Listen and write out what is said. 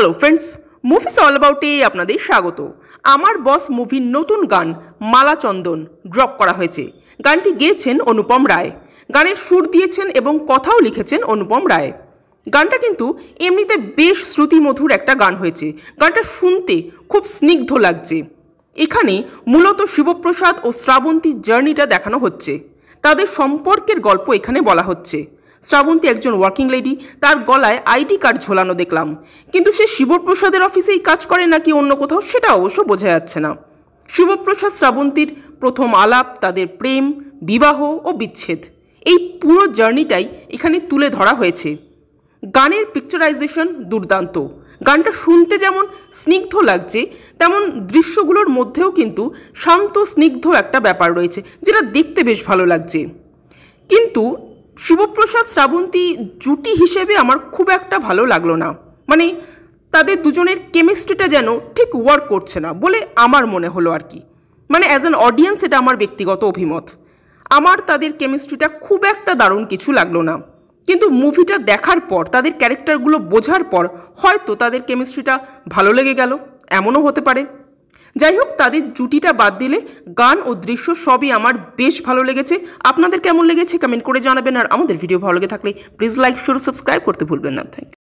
Hello friends, movies all অ্যাবাউটে আপনাদের স্বাগত। আমার বস মুভির নতুন গান মালা চন্দন ড্রপ করা হয়েছে। গানটি গেয়েছেন অনুপম রায়, গানের সুর দিয়েছেন এবং কথাও লিখেছেন অনুপম রায়। গানটা কিন্তু এমনিতে বেশ শ্রুতিমধুর একটা গান হয়েছে। গানটা শুনতে খুব স্নিগ্ধ লাগছে। এখানে মূলত শিবপ্রসাদ ও শ্রাবন্তীর জার্নিটা দেখানো হচ্ছে। তাদের সম্পর্কের গল্প এখানে বলা হচ্ছে। শ্রাবন্তী একজন ওয়ার্কিং লেডি, তার গলায় আইডি কার্ড ঝোলানো দেখলাম, কিন্তু সে শিবপ্রসাদের অফিসেই কাজ করে নাকি অন্য কোথাও সেটা অবশ্য বোঝা যাচ্ছে না। শিবপ্রসাদ শ্রাবন্তীর প্রথম আলাপ, তাদের প্রেম, বিবাহ ও বিচ্ছেদ, এই পুরো জার্নিটাই এখানে তুলে ধরা হয়েছে। গানের পিকচারাইজেশন দুর্দান্ত। গানটা শুনতে যেমন স্নিগ্ধ লাগছে, তেমন দৃশ্যগুলোর মধ্যেও কিন্তু শান্ত স্নিগ্ধ একটা ব্যাপার রয়েছে, যেটা দেখতে বেশ ভালো লাগছে। কিন্তু শিবপ্রসাদ শ্রাবন্তী জুটি হিসেবে আমার খুব একটা ভালো লাগলো না। মানে তাদের দুজনের কেমিস্ট্রিটা যেন ঠিক ওয়ার্ক করছে না বলে আমার মনে হলো আর কি। মানে অ্যাজ অ্যান অডিয়েন্স এটা আমার ব্যক্তিগত অভিমত। আমার তাদের কেমিস্ট্রিটা খুব একটা দারুণ কিছু লাগলো না। কিন্তু মুভিটা দেখার পর, তাদের ক্যারেক্টারগুলো বোঝার পর হয়তো তাদের কেমিস্ট্রিটা ভালো লেগে গেল, এমনও হতে পারে। যাই হোক, তাদের জুটিটা বাদ দিলে গান ও দৃশ্য সবই আমার বেশ ভালো লেগেছে। আপনাদের কেমন লেগেছে কমেন্ট করে জানাবেন। আর আমাদের ভিডিও ভালো লেগে থাকলে প্লিজ লাইক, শেয়ার, সাবস্ক্রাইব করতে ভুলবেন না। Thank you.